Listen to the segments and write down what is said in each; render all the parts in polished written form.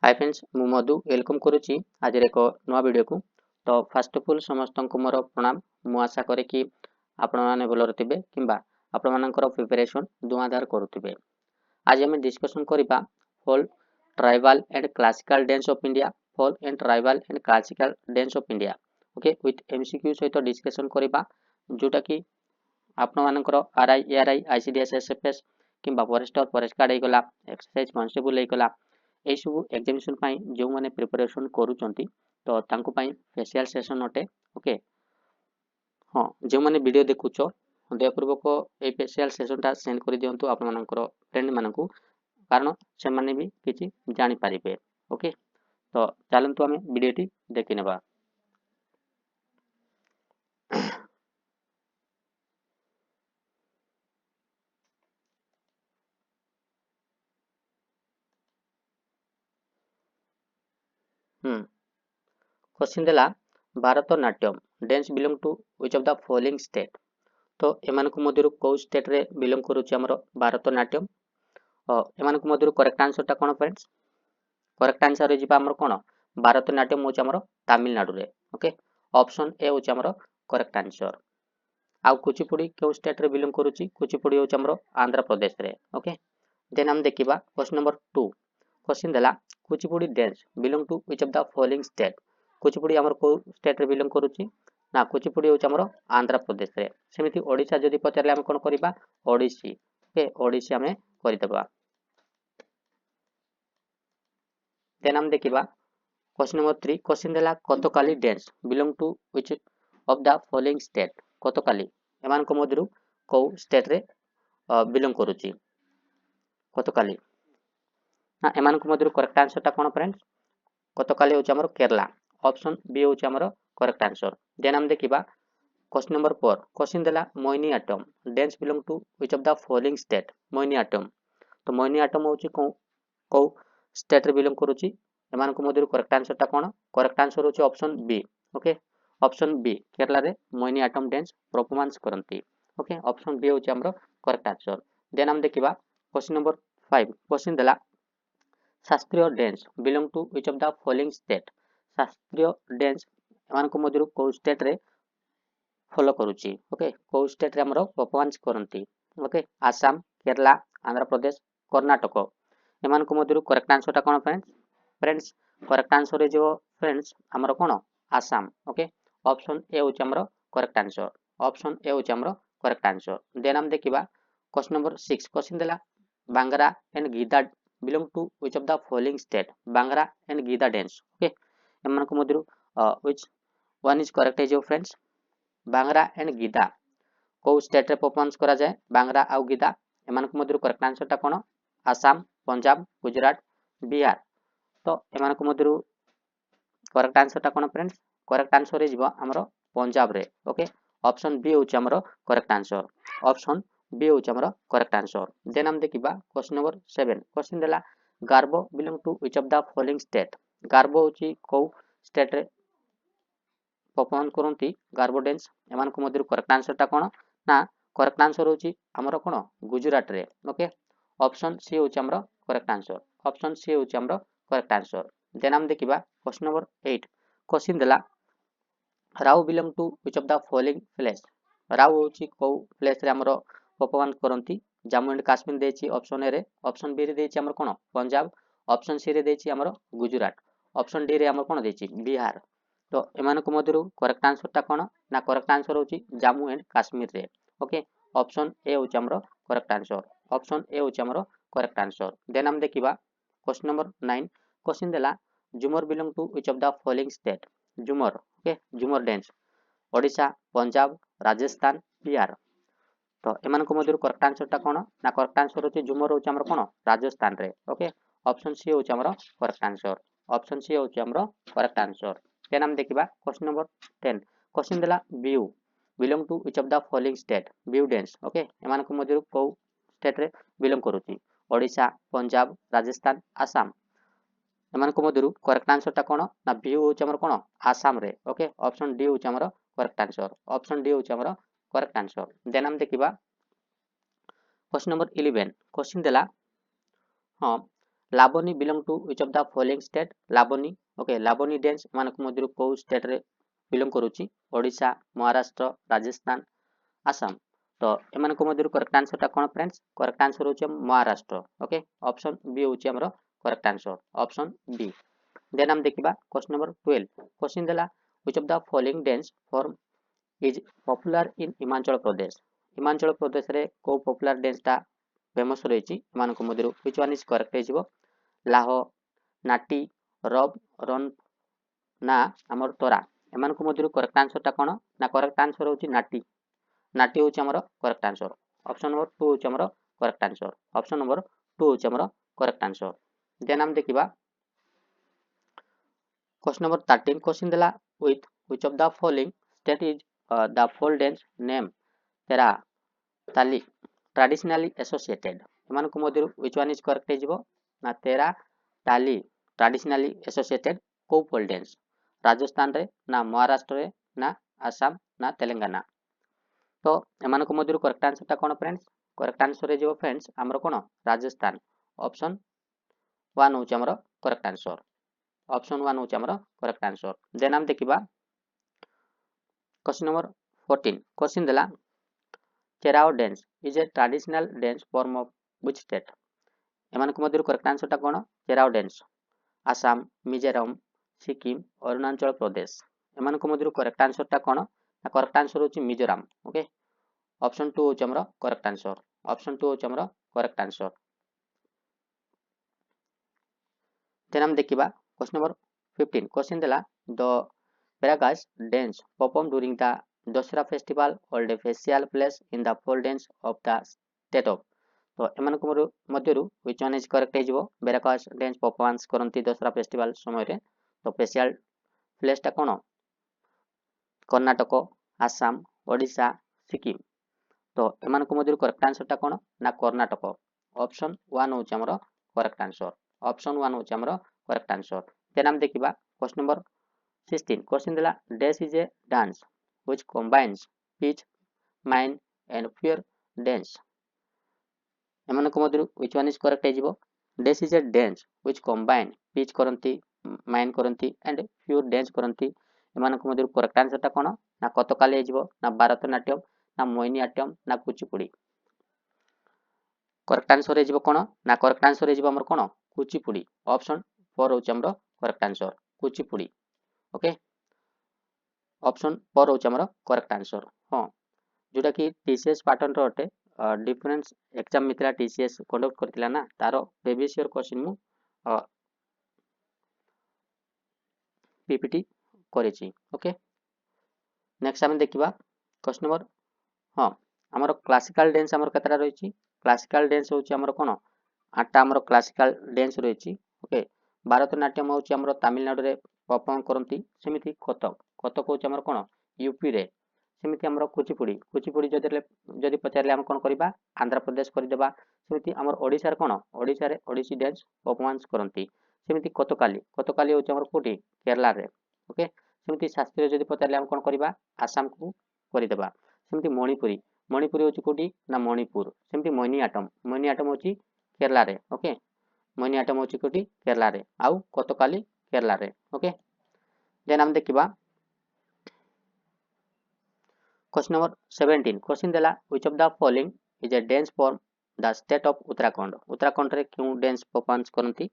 Hi friends मु मधु welcome करुच्ची आज एक नुआ वीडियो को। तो फास्ट ऑफ ऑल समस्त को मोर प्रणाम। मु आशा करे कि आपण माने भलर थिबे किंबा आपण मानकर प्रिपरेशन धुआंधार करुथिबे। आज हम डिस्कशन करिबा folk tribal and classical dance of India, folk and tribal and classical dance of India. Okay with MCQ सहित डिस्कशन करिबा जोटा कि आपण मानकर आरआई एआरआई आईसीडीएस एसएफएस किंबा फॉरेस्ट और फॉरेस्ट गार्ड हेगला एक्सरसाइज कांस्टेबल हेगला ए सब एग्जामिनेशन पाई जो माने प्रिपरेशन करूचंती तो तांको पाई स्पेशल सेशन अटे। ओके हां जो माने वीडियो देखुचो दयापूर्वक ए स्पेशल सेशन टा सेंड कर दियंतु आपण मानकर फ्रेंड मानकू कारण से माने भी किछि जानि पारिबे। ओके तो चलंतु हमें वीडियो टी देखि नेबा। क्वेश्चन देला Bharatanatyam dance belong to which of the following state. तो एमानकु मध्यरु को स्टेट रे बिलोंग करूची हमर भारतनाट्यम। एमानकु मध्यरु करेक्ट आंसर टा कोन फ्रेंड्स? करेक्ट आंसर रे जिबा हमर कोन भारतनाट्यम होची हमर तमिलनाडु रे। ओके ऑप्शन ए होची हमर करेक्ट आंसर। आ कुचिपुड़ी के स्टेट रे बिलोंग करूची? कुचिपुड़ी होची हमर आंध्र प्रदेश रे। ओके देन हम देखिबा क्वेश्चन नंबर 2। क्वेश्चन देला Kuchipudi dance belong to which of the following state. Kuchipudi हमर को स्टेट रे बिलोंग करूची ना कुचिपुड़ी होची हमर आंध्र प्रदेश रे। सेमिति ओडिसा जदि पचारले हम कोन करिबा ओडिसी। ओके ओडिसी हमें करि देबा। देन हम देखिबा क्वेश्चन नंबर 3। क्वेश्चन देला Kathakali dance belong to which of the following state. Kathakali एमान को मधुरु को स्टेट रे बिलोंग करूची कथकली ना एमान को मधुरु करेक्ट आंसर ता कोन फ्रेंड्स? कथकली होची हमर केरला। ऑप्शन बी होची हमर करेक्ट आंसर। देन हम देखिबा क्वेश्चन नंबर 4। क्वेश्चन देला Mohiniyattam dance belong to which of the following state. Mohiniyattam तो मोहिनीअट्टम होची को स्टेट रे बिलोंग करूची एमान को मधुरु करेक्ट आंसर ता कोन? करेक्ट आंसर होची option B. Okay option B Kerala रे मोहिनीअट्टम डांस परफॉर्मेंस करंती। ओके ऑप्शन बी होची हमर करेक्ट आंसर। देन हम देखिबा क्वेश्चन नंबर 5। क्वेश्चन देला शास्त्रीय dance belong to which of the following state. शास्त्रीय डांस एमान को मधुरु को स्टेट रे फॉलो करूची। ओके को स्टेट रे हमरो परफॉर्मेंस करंती। ओके आसाम केरला आंध्र प्रदेश कर्नाटक एमान को मधुरु करेक्ट आंसर ता कोन फ्रेंड्स? फ्रेंड्स करेक्ट आंसर रे जो फ्रेंड्स हमरो कोन आसाम। ओके ऑप्शन ए होची हमरो करेक्ट आंसर। ऑप्शन ए होची हमरो करेक्ट आंसर। देन हम देखिबा क्वेश्चन नंबर 6। क्वेश्चन देला Bhangra and Giddha belong to which of the following state. Bhangra and Giddha dance okay एमान को मधुरु व्हिच वन इज करेक्ट है जो फ्रेंड्स? बांग्रा एंड गीता को स्टेट रे परफॉर्मेंस करा जाए बांग्रा आ गीता एमान को मधुरु करेक्ट आंसर ता कोन? आसाम पंजाब गुजरात बिहार तो एमान को मधुरु करेक्ट आंसर ता कोन फ्रेंड्स? करेक्ट आंसर रे जिवो हमरो पंजाब रे। ओके ऑप्शन बी होची हमरो करेक्ट आंसर। ऑप्शन बी होची हमरो करेक्ट आंसर। देन हम देखिबा क्वेश्चन नंबर 7। क्वेश्चन देला Garba belong to which of the following state. Garba होची को स्टेट रे परफॉर्म करंती गार्बो डांस एमान को मधुरु करेक्ट आंसर ता कोन? ना करेक्ट आंसर होची हमरो कोन गुजरात रे। ओके ऑप्शन सी होची हमरो करेक्ट आंसर। ऑप्शन सी होची हमरो करेक्ट आंसर। देन हम देखिबा क्वेश्चन नंबर 8। क्वेश्चन देला Rouf belong to which of the following place. Rouf होची को प्लेस रे हमरो परफॉर्म करंती जम्मू एंड काश्मीर देछि ऑप्शन ए रे। ऑप्शन बी रे देछि हमर कोन पंजाब। ऑप्शन सी रे देछि हमर गुजरात। ऑप्शन डी रे हमर कोन देछि बिहार। तो एमान को मधुरु करेक्ट आंसर ता कोन? ना करेक्ट आंसर होची जम्मू एंड काश्मीर रे। ओके ऑप्शन ए होची हमर करेक्ट आंसर। ऑप्शन ए होची हमर करेक्ट आंसर। देन हम देखिबा क्वेश्चन नंबर 9। क्वेश्चन देला Jhumar belong to which of the following state. Jhumar okay Jhumar dance Odisha Punjab Rajasthan Bihar तो एमान को मधुर करेक्ट आंसर ता कोन? ना करेक्ट आंसर होची झुमर होची हमर कोन राजस्थान रे। ओके ऑप्शन सी होची हमर करेक्ट आंसर। ऑप्शन सी होची हमर करेक्ट आंसर। देन हम देखिबा क्वेश्चन नंबर 10। क्वेश्चन देला Bihu belong to which of the following state. Bihu dance okay एमान को मधुर को स्टेट रे बिलोंग करूची ओडिशा पंजाब राजस्थान आसाम एमान को मधुर करेक्ट आंसर ता कोन? ना बिहू होची हमर कोन आसाम रे। ओके ऑप्शन डी होची हमर करेक्ट आंसर। ऑप्शन डी होची हमर करेक्ट आंसर। देन हम देखिबा क्वेश्चन नंबर 11। क्वेश्चन देला हां Lavani belong to which of the following state Lavani okay Lavani dance एमानक मध्यरु को स्टेट रे बिलोंग करूची ओडिशा महाराष्ट्र राजस्थान आसाम तो एमानक मध्यरु करेक्ट आंसर ता कोन फ्रेंड्स करेक्ट आंसर होची महाराष्ट्र ओके ऑप्शन बी होची हमरो correct answer option B then हम देखिबा क्वेश्चन नंबर 12 क्वेश्चन देला which of the following dance form is popular in Himachal Pradesh रे को पॉपुलर डांस ता फेमस रहिची एमानक मध्यरु व्हिच वन इज करेक्ट हेजिबो लाहो नाटी रब रन ना हमर तोरा एमानक मध्यरु करेक्ट आंसर ता कोन ना करेक्ट आंसर होची नाटी नाटी होची हमर करेक्ट आंसर ऑप्शन नंबर 2 होची हमर करेक्ट आंसर ऑप्शन नंबर 2 होची हमर करेक्ट आंसर देन हम देखिबा क्वेश्चन नंबर 13 क्वेश्चन देला with which of the following state is the folk dance name तेरा ताली traditionally associated एमानक मध्यरु which one is correct हेजिबो ना तेरा ताली traditionally associated को folk dance राजस्थान रे ना महाराष्ट्र रे ना आसाम ना तेलंगाना तो एमानक मध्यरु करेक्ट आंसर ता कोन फ्रेंड्स करेक्ट आंसर हेजिबो फ्रेंड्स हमरो कोन राजस्थान ऑप्शन 1 होची हमरो करेक्ट आंसर ऑप्शन 1 होची हमरो करेक्ट आंसर देन हम देखिबा क्वेश्चन नंबर 14 क्वेश्चन देला Cheraw dance is a traditional dance form of which state एमानक मध्यरु करेक्ट आंसर ता कोन चेराओ डांस आसाम मिजोरम सिक्किम अरुणाचल प्रदेश एमानक मध्यरु करेक्ट आंसर ता कोन ना करेक्ट आंसर होची मिजोरम ओके ऑप्शन 2 होची हमरो करेक्ट आंसर ऑप्शन 2 होची हमरो करेक्ट आंसर देन हम देखिबा क्वेश्चन नंबर 15 क्वेश्चन देला the Paragas dance performed during the Dasara festival hold a facial place in the folk dance of the state of तो एमानक मध्यरु which one is correct हेजिबो Paragas dance performance करंती Dussehra festival समय रे तो facial place ता कोन कर्नाटक आसाम ओडिशा सिक्किम तो एमानक मध्यरु करेक्ट आंसर ता कोन ना कर्नाटक ऑप्शन 1 होची हमरो करेक्ट आंसर ऑप्शन 1 होची हमरो करेक्ट आंसर देन हम देखिबा question number 16 question dela dash is a dance which combines speech mind and pure dance एमानक मध्यरु which one is correct हेजिबो dash is a dance which combine speech करंती mind करंती and pure dance करंती एमानक मध्यरु करेक्ट आंसर ता कोन ना कतकाली हेजिबो ना भारतनाट्यम ना मोहिनीअट्टम ना कुचिपुड़ी करेक्ट आंसर हेजिबो कोन ना करेक्ट आंसर हेजिबो हमर कोन कुचिपुड़ी ऑप्शन 4 होची हमरो correct answer Kuchipudi okay option 4 होची हमरो करेक्ट आंसर हां जोटा कि टीसीएस पैटर्न रो अटे डिफरेंस एग्जाम मित्रा टीसीएस कंडक्ट करथिला ना तारो प्रीवियस ईयर क्वेश्चन मु पीपीटी करेछि ओके नेक्स्ट हम देखिबा क्वेश्चन नंबर हां हमरो क्लासिकल डांस हमरो केतरा रहिछि क्लासिकल डांस होची हमरो कोन आठटा हमरो क्लासिकल डांस रहिछि ओके भारतनाट्यम होची हमरो तमिलनाडु रे परफॉर्म करंती सेमिति कथक होची हमरो कोन यूपी रे सेमिति हमरो कुचिपुड़ी जदि पचारले हम कोन करबा आंध्र प्रदेश करि देबा सेमिति हमर ओडिसा रे कोन ओडिसा रे ओडिसी डांस परफॉर्मेंस करंती सेमिति कतकाली होची हमरो कोठी केरला रे ओके सेमिति शास्त्रीय जदि पचारले हम कोन करबा आसाम को करि देबा सेमिति मणिपुरी होची कोठी ना मणिपुर सेमिति मोहिनीअट्टम होची केरला रे ओके मोहिनीअट्टम होची कोठी केरला रे आउ कतकाली केरला रे ओके देन हम देखिबा क्वेश्चन नंबर 17 क्वेश्चन देला which of the following is a dance form the state of Uttarakhand रे क्यों डांस परफॉर्मेंस करंती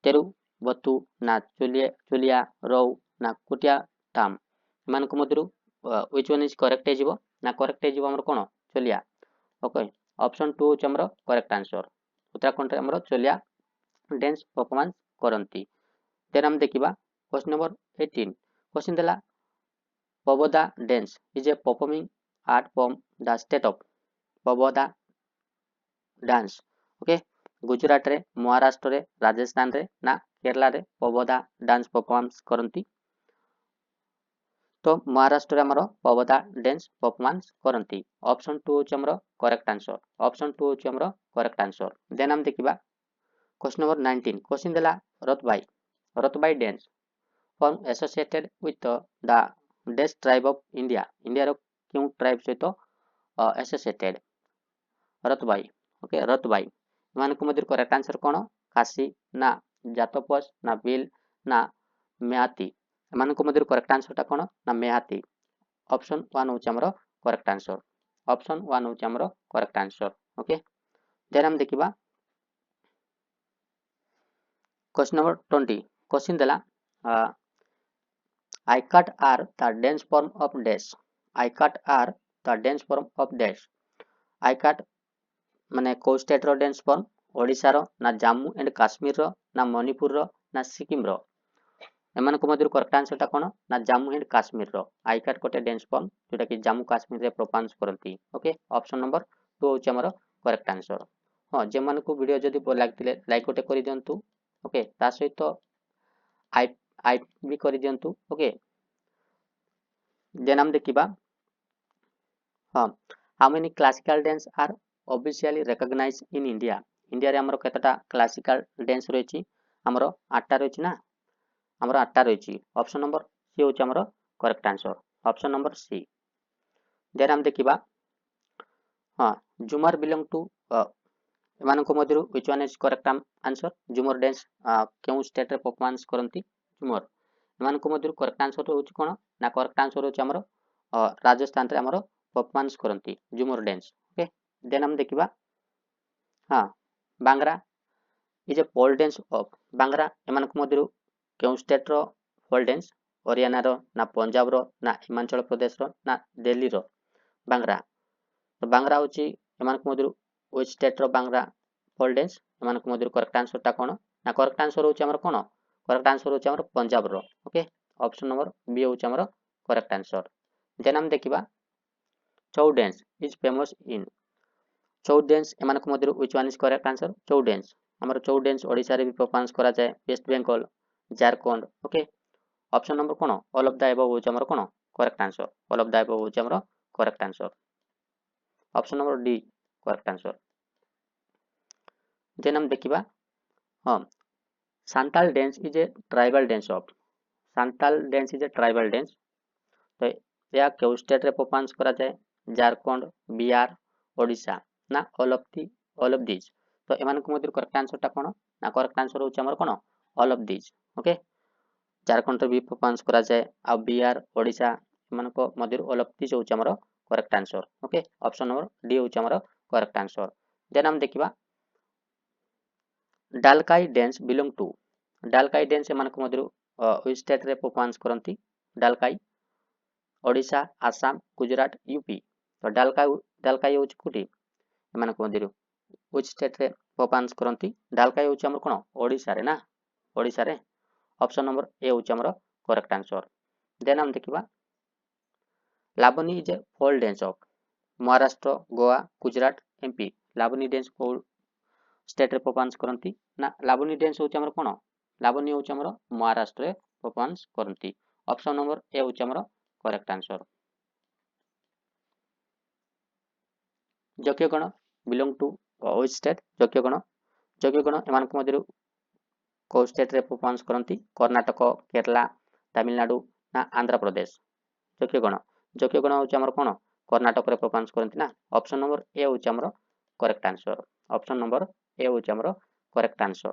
तेरु बतु ना चुलिया रौ ना कुटिया टाम मानको मधुरु व्हिच वन इज करेक्ट हेजिबो ना करेक्ट हेजिबो हमर कोन चुलिया ओके ऑप्शन 2 होची हमर करेक्ट आंसर उत्तराखंड रे हमर चुलिया डांस परफॉर्मेंस करंती देन हम देखिबा क्वेश्चन नंबर 18 क्वेश्चन देला पबोदा dance is a performing art from the state of पबोदा डांस ओके गुजरात रे महाराष्ट्र रे राजस्थान रे ना केरला रे पबोदा डांस परफॉर्मेंस करंती तो महाराष्ट्र रे हमरो पबोदा डांस परफॉर्मेंस करंती ऑप्शन 2 होची हमरो करेक्ट आंसर ऑप्शन 2 होची हमरो करेक्ट आंसर देन हम देखिबा क्वेश्चन नंबर 19 क्वेश्चन देला रतबाई dance form associated with the डेस्ट ट्राइब ऑफ इंडिया रो क्यों ट्राइब सहित एसोसिएटेड रतबाई ओके रतबाई ଏମାନଙ୍କ ମଧ୍ୟରୁ କରେକ୍ଟ ଆନ୍ସର କ'ଣ? କାଶୀ ନା ଜାତପସ ନା ବିଲ୍ ନା ମେହାତି। ଏମାନଙ୍କ ମଧ୍ୟରୁ କରେକ୍ଟ ଆନ୍ସରଟା କ'ଣ? ନା ମେହାତି। ଅପସନ୍ 1 ହେଉଛି ଆମର କରେକ୍ଟ ଆନ୍ସର। ଅପସନ୍ 1 ହେଉଛି ଆମର କରେକ୍ଟ ଆନ୍ସର। ଓକେ, ଦେନ୍ ଆମେ ଦେଖିବା क्वेश्चन नंबर 20 क्वेश्चन देला आई कट are the dance form of dash आई कट are the dance form of dash आई कट माने को स्टेट रो डेंस फॉर्म ओडिसा रो ना जम्मू एंड काश्मीर रो ना मणिपुर रो ना सिक्किम रो एमानक मध्यरु करेक्ट आंसर ता कोन ना जम्मू एंड काश्मीर रो आई कट कोटे डेंस फॉर्म जोटा कि जम्मू काश्मीर रे प्रोनाउंस करंती। ओके, ऑप्शन नंबर 2 होची हमर करेक्ट आंसर। हां, जे मानको वीडियो जदी लागतिले लाइक कोटे करि दियंतु। ओके, ता सहित आई आई भी करि दियंतु। ओके, देन हम देखिबा हां how many classical dance are officially recognised in India. India रे हमर केतटा क्लासिकल डांस रहिछि हमर 8टा रहिछि ना हमर 8टा रहिछि। ऑप्शन नंबर सी होछि हमर correct answer. Option number C. Then हम देखिबा हां झूमर बिलोंग टू एमानको मध्यरु which one is correct answer. Jhumar dance केउ स्टेट रे परफॉर्मेंस करंती झूमर एमानको मध्यरु करेक्ट आंसर होछि कोन ना करेक्ट आंसर होछि हमर राजस्थान रे हमर परफॉर्मेंस करंती झूमर डांस। ओके, देन हम देखिबा हां Bhangra is a folk dance of Bhangra एमानको मध्यरु केउ स्टेट रो पोल डांस हरियाणा रो ना पंजाब रो ना हिमाचल प्रदेश रो ना दिल्ली रो बांग्रा। तो बांग्रा होछि एमानको मध्यरु व्हिच स्टेट रो बांग्रा पोल डांस एमानको मध्यरु करेक्ट आंसर ता कोन ना करेक्ट आंसर होछि हमर कोन करेक्ट आंसर होछि हमर पंजाब रो। ओके, ऑप्शन नंबर बी होछि हमर करेक्ट आंसर। देन हम देखिबा छौ dance is famous in Chhau dance एमानको मध्यरु which one is correct answer. Chhau dance हमर छौ डांस ओडिसा रे भी परफॉर्मेंस करा जाय West Bengal Jharkhand. Okay, option number कोन ऑल ऑफ द अबव होछि हमर कोन correct answer. All of the above होछि हमर correct answer. Option number D correct answer. Then हम देखिबा हां Santal dance is a tribal dance of Santal dance is a tribal dance. तो या केउ स्टेट रे परफॉर्मेंस करा जाय झारखंड बिहार ओडिसा ना ऑल ऑफ दिस। तो एमानको मध्यरु करेक्ट आंसर ता कोन ना करेक्ट आंसर होछि हमर कोन all of this. Okay, Jharkhand रे भी परफॉर्मेंस करा जाय आ बिहार ओडिसा एमानको मध्यरु ऑल ऑफ दिस होछि हमर correct answer. Okay, option number D होछि हमर करेक्ट आंसर। देन हम देखिबा Dalkhai dance belong to Dalkhai dance एमानको मध्यरु व्हिच स्टेट रे परफॉर्मेंस करंती डालकाई ओडिसा आसाम गुजरात यूपी। तो डालकाई होछि कोठी एमानको मध्यरु व्हिच स्टेट रे परफॉर्मेंस करंती डालकाई होछि हमर कोन ओडिसा रे ना ओडिसा रे। ऑप्शन नंबर ए होछि हमर करेक्ट आंसर। देन हम देखिबा Lavani is a folk dance of Maharashtra Goa Gujarat MP. Lavani dance को स्टेट रे परफॉर्मेंस करंती ना लावनी डांस होछि हमर कोन लावनी होछि हमर महाराष्ट्र रे परफॉर्मेंस करंती। ऑप्शन नंबर ए होछि हमर correct answer. Yakshagana belong to which state Yakshagana एमानको मध्यरु को स्टेट रे परफॉर्मेंस करंती कर्नाटक केरला तमिलनाडु ना आंध्र प्रदेश। जक्यगण होछि हमर कोन कर्नाटक रे परफॉर्मेंस करंती ना। ऑप्शन नंबर ए होछि हमर correct answer. Option number A होछि हमर correct answer.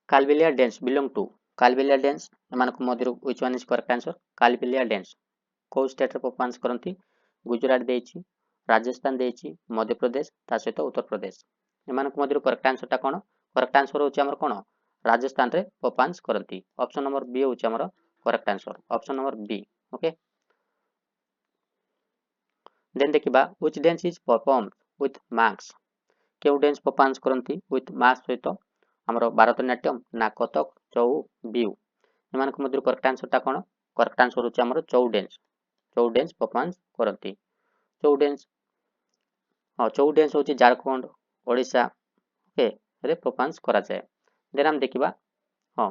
Kalbelia dance belong to Kalbelia dance एमानको मध्यरु which one is correct answer. Kalbelia dance को स्टेट रे परफॉर्मेंस करंती गुजरात देछि राजस्थान देछि मध्य प्रदेश ता सहित उत्तर प्रदेश। एमानको मध्यरु करेक्ट आंसर ता कोन करेक्ट आंसर होछि हमर कोन राजस्थान रे परफॉर्मेंस करंती। ऑप्शन नंबर बी होछि हमर correct answer. Option number B. Okay, then देखिबा which dance is performed with mask केउ डांस परफॉर्मेंस करंती विथ मास्क सहित हमर भारतनाट्यम ना कथक छौ बिहू। एमानको मध्यरु करेक्ट आंसर ता कोन करेक्ट आंसर होछि हमर छौ डांस परफॉर्मेंस करंती। छौ डांस हां छौ डांस होछि झारखंड ओडिसा ओके रे परफॉर्मेंस करा जाय। देन हम देखिबा हां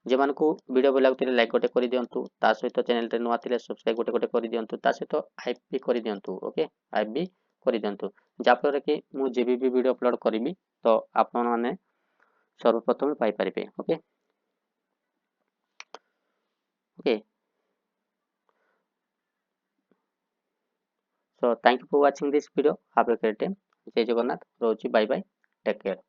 जे मानको वीडियो भल लागुतिले लाइक गोटे करि दियंतु ता सहित चैनल रे नुवा थिले सब्सक्राइब गोटे करि दियंतु ता सहित हाइप भी करि दियंतु। ओके, हाइप भी करि दियंतु जाफर कि मु जेबी भी वीडियो अपलोड करिवि तो आपन माने सर्वप्रथम पाई परिबे। Okay okay So thank you for watching this video. Have a great day. ଜୟ ଜଗନ୍ନାଥ ରହୁଛି, ବାଇ ବାଇ, ଟେକ୍ କେୟାର।